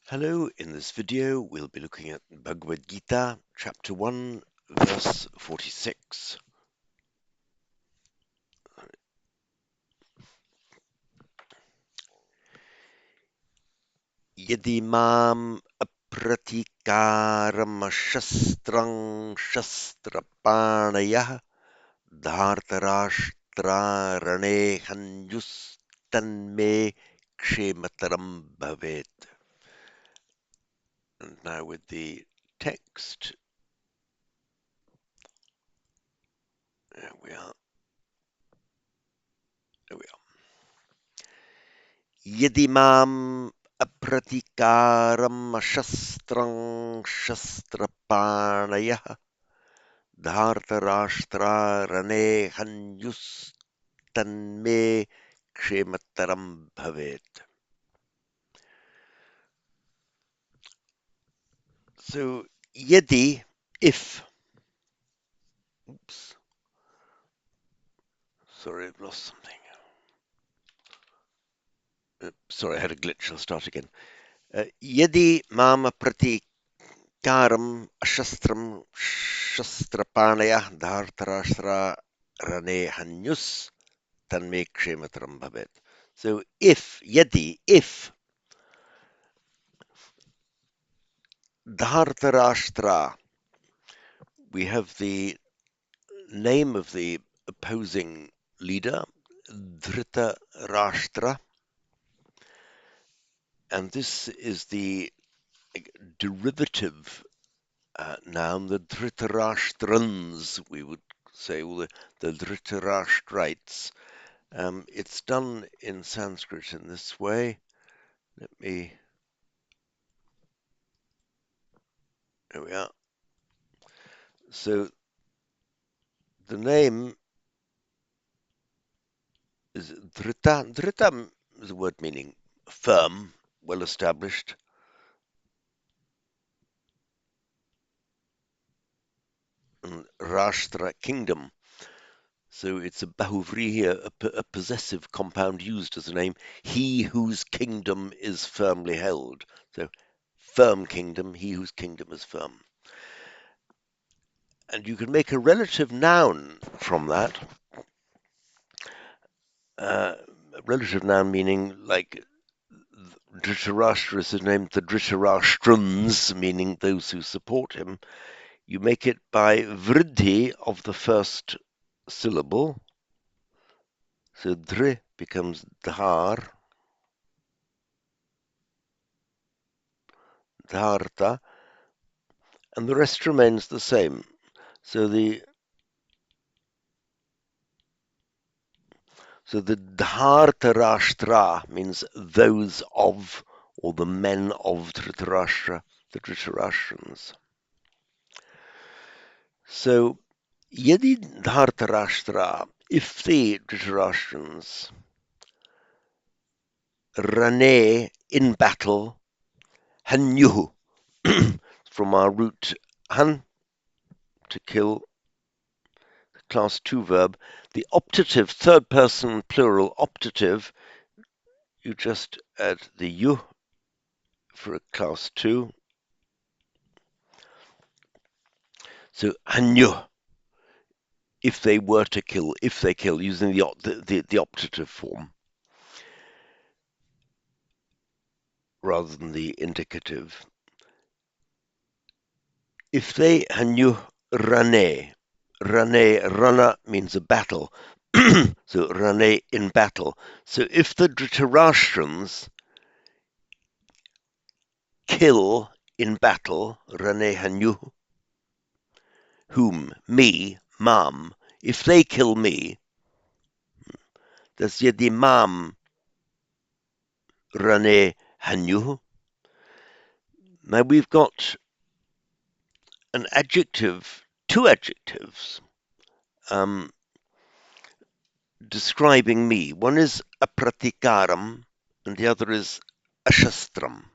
Hello, in this video we'll be looking at Bhagavad Gita, chapter 1, verse 46. Yadi mam apratikaram shastrang shastrapanayah dhartarashtra rane hanyus tanme kshemataram bhavet. And now with the text, there we are. There we are. Yadimam apratikaram shastrang shastrapanayah dhartarashtra rane hanyus tanme kshemataram bhavet. So, yadi, if. Oops, sorry, I've lost something. Sorry, I had a glitch. I'll start again. Yadi mam Karam Shastram Shastrapanaya Dhartarashtra Rane Hanyus Tanme Kshematram Bhavet. So if Yadi, if Dhartarashtra, we have the name of the opposing leader, Dhritarashtra, and this is the derivative noun, the Dhritarashtrans, we would say, or the Dhritarashtrites. It's done in Sanskrit in this way. There we are. So the name is Dhrita. Dhrita is a word meaning firm, well established. And Rashtra, kingdom. So it's a bahuvriya, a possessive compound used as a name. He whose kingdom is firmly held. So firm kingdom, he whose kingdom is firm. And you can make a relative noun from that. Relative noun meaning like Dhritarashtra is named the Dhritarashtrans, meaning those who support him. You make it by vridhi of the first syllable. So dri becomes dhar, dharta, and the rest remains the same. So the Dhartarashtra means those of, or the men of Dhritarashtra, the Dhritarashtrans. So Yadi Dhartarashtra, if the Dhritarashtrans rane in battle, hanyuhu, from our root han, to kill, class 2 verb, the optative, third person plural optative, you just add the yu for a class 2. So hanyu, if they were to kill, if they kill, using the optative form rather than the indicative. If they hanyu rane, rana means a battle. So rane in battle. So if the Dhritarashtrans kill in battle, rane hanyu, whom? Me, mam. If they kill me, that's yadi mam rane hanyu. Now we've got an adjective, two adjectives, describing me. One is apratikaram and the other is ashastram.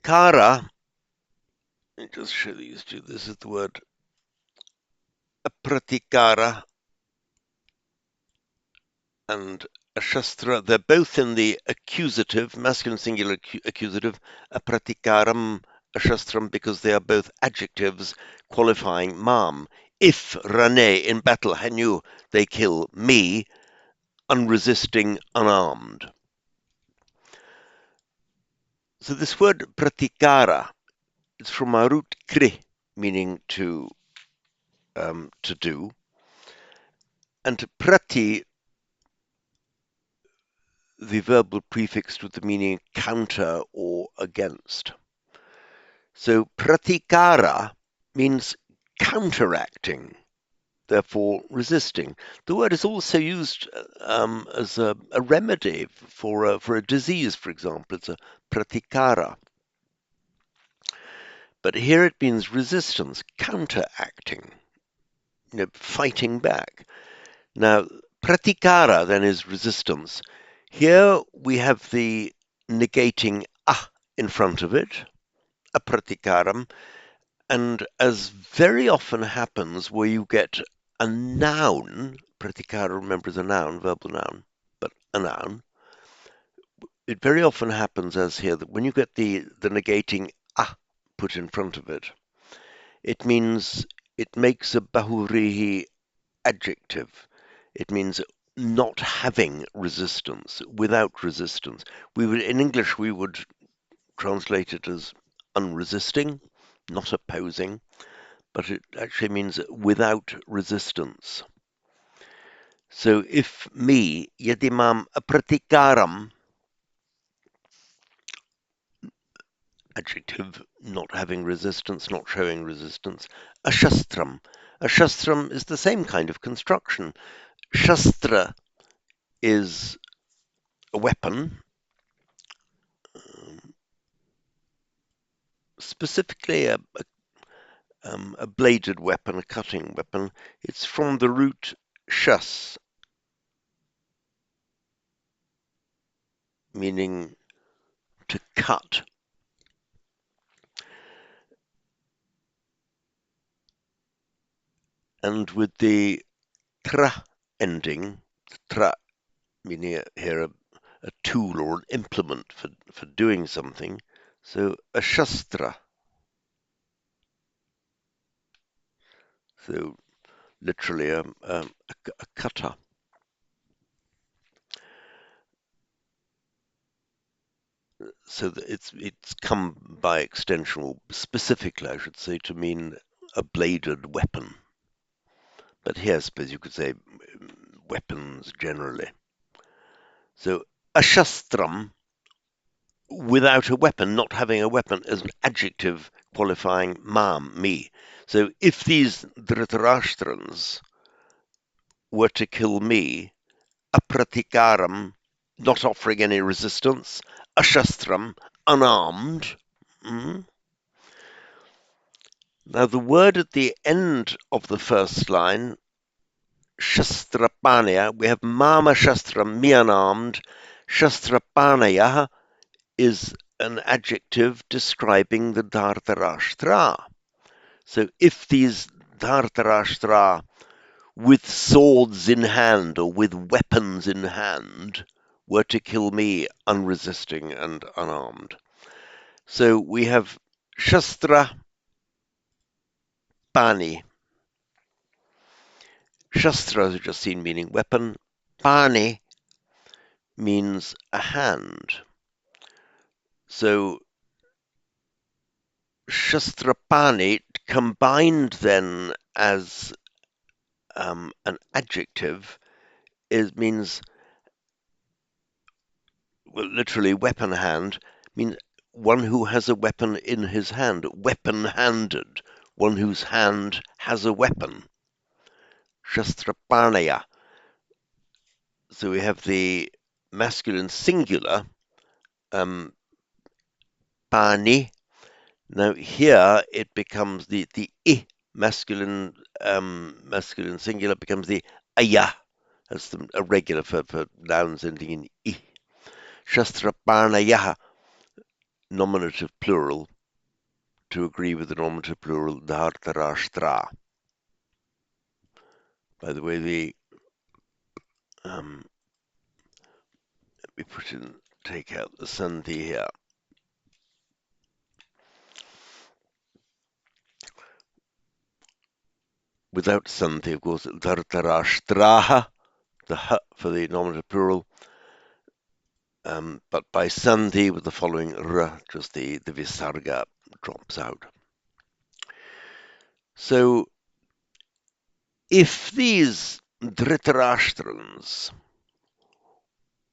Kara, let me just show these two. This is the word apratikara. and ashastra, they're both in the accusative, masculine singular accusative, apratikaram, ashastram, because they are both adjectives qualifying mam. If Rane in battle Hanu, they kill me, unresisting, unarmed. So this word pratikara is from our root kri, meaning to do, and prati, the verbal prefix with the meaning counter or against. So pratikara means counteracting, therefore resisting. The word is also used as a remedy for a disease, for example. It's a pratikara. But here it means resistance, counteracting, fighting back. Now, pratikara then is resistance. Here we have the negating in front of it, apratikaram, and as very often happens where you get a noun, pratikara, remember, is a noun, verbal noun, but a noun, it very often happens as here that when you get the negating put in front of it, it means it makes a bahurihi adjective. It means not having resistance, without resistance. In English, we would translate it as unresisting, not opposing, but it actually means without resistance. So if me, yadimam apratikaram, adjective, not having resistance, not showing resistance, ashastram. Ashastram is the same kind of construction. Shastra is a weapon, specifically a bladed weapon, a cutting weapon. It's from the root shas, meaning to cut. And with the tra ending, tra meaning here a tool or an implement for doing something, so a shastra, so literally a cutter. So that it's come by extension, or specifically, I should say, to mean a bladed weapon. But here, I suppose you could say weapons generally. So ashastram, without a weapon, not having a weapon, is an adjective qualifying mam, me. So if these Dhritarashtrans were to kill me, apratikaram, not offering any resistance, ashastram, unarmed. Mm. Now the word at the end of the first line, shastrapanya, we have mama shastram, me unarmed. Shastrapanaya is an adjective describing the Dhartarashtra. So if these Dhartarashtra with swords in hand or with weapons in hand were to kill me unresisting and unarmed. So we have Shastra Pani. Shastra, as we've just seen, meaning weapon. Pani means a hand. So Shastrapani combined then as an adjective means, well, literally weapon hand, means one who has a weapon in his hand, weapon-handed, one whose hand has a weapon. Shastrapanaya. So we have the masculine singular, pani. Now here it becomes the I masculine singular becomes the aya. That's a regular for nouns ending in I. Shastrapanaya, nominative plural, to agree with the nominative plural, dhartarashtra. By the way, um, me take out the sandhi here. Without sandhi, of course, dhartarashtraha, the h for the nominative plural, but by sandhi with the following r, just the visarga drops out. So if these dhritarashtrans,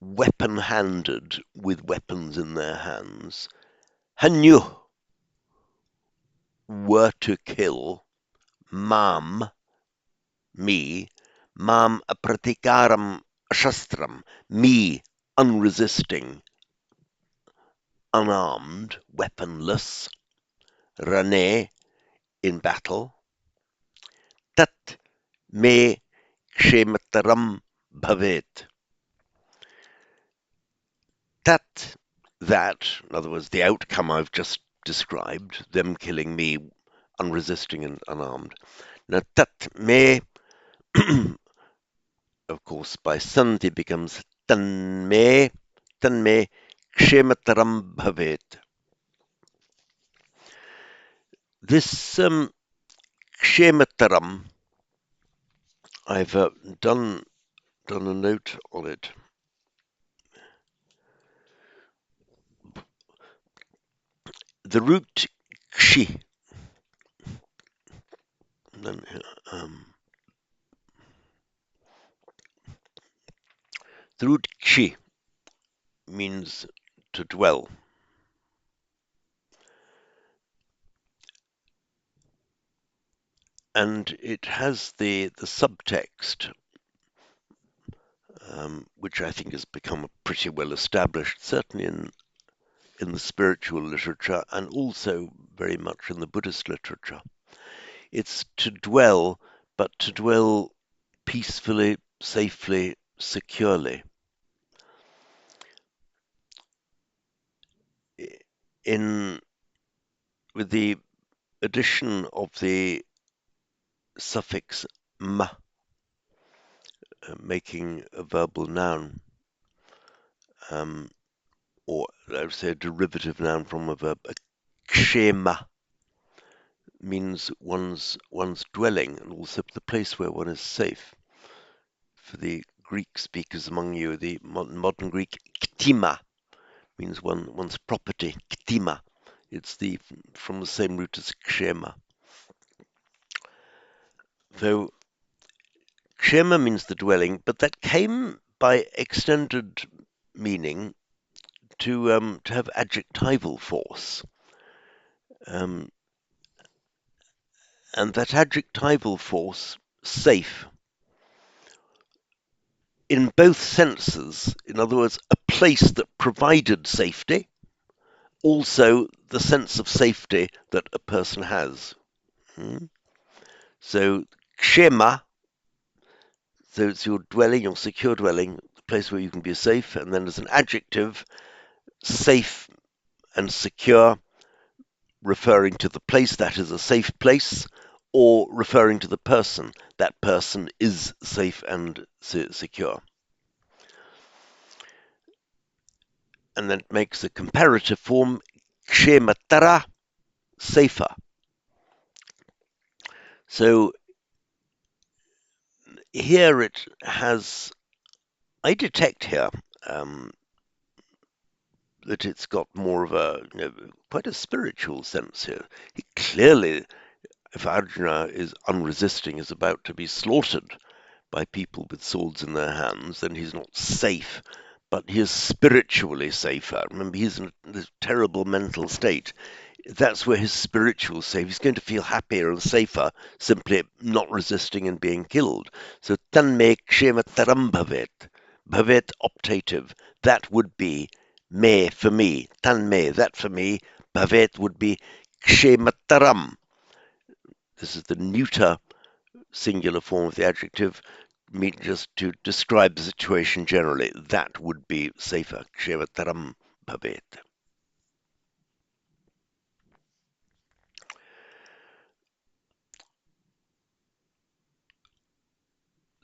weapon-handed with weapons in their hands, Hanyu were to kill Mam, me, Mam apratikaram shastram, me, unresisting, unarmed, weaponless, Rane, in battle, Tat me kshemataram bhavet. That, in other words, the outcome I've just described, them killing me unresisting and unarmed. Now, tat me, of course, by sandhi becomes tan me kshemataram bhavet. This kshemataram, I've done a note on it. The root kshi, the root kshi means to dwell. And it has the subtext, which I think has become pretty well established, certainly in the spiritual literature and also very much in the Buddhist literature. It's to dwell, but to dwell peacefully, safely, securely. With the addition of the suffix ma, making a verbal noun, or I would say a derivative noun from a verb, kshema means one's dwelling and also the place where one is safe. For the Greek speakers among you, the modern Greek ktima means one's property, ktima. It's from the same root as kshema. So kshema means the dwelling, but that came by extended meaning to have adjectival force. And that adjectival force, safe, in both senses, in other words, a place that provided safety, also the sense of safety that a person has. So, kshema, so it's your dwelling, your secure dwelling, the place where you can be safe, and then as an adjective, safe and secure, referring to the place that is a safe place, or referring to the person, that person is safe and secure. And then it makes a comparative form, kshematara, safer. So here it has, I detect here that it's got more of quite a spiritual sense here. He clearly, if Arjuna is unresisting, is about to be slaughtered by people with swords in their hands, then he's not safe, but he is spiritually safer. Remember, he's in this terrible mental state. That's where his spiritual safe. He's going to feel happier and safer simply not resisting and being killed. So tanme kshema taram bhavet, bhavet optative. That would be me for me. Tanme, that for me. Bhavet would be kshema taram. This is the neuter singular form of the adjective, just to describe the situation generally. That would be safer. Kshema taram bhavet.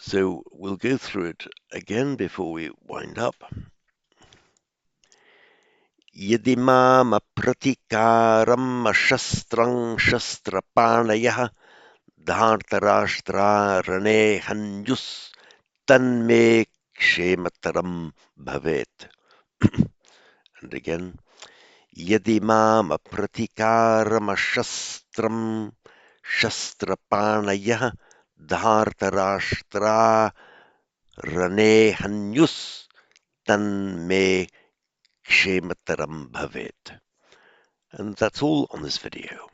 So we'll go through it again before we wind up. Yadimam apratikaram ashastrang shastrapanayah dhartarashtra rane hanyus tanme kshemataram bhavet. And again, Yadimam apratikaram ashastram shastrapanayah dhartarashtra rane hanyus tanme kshemataram bhavet. And that's all on this video.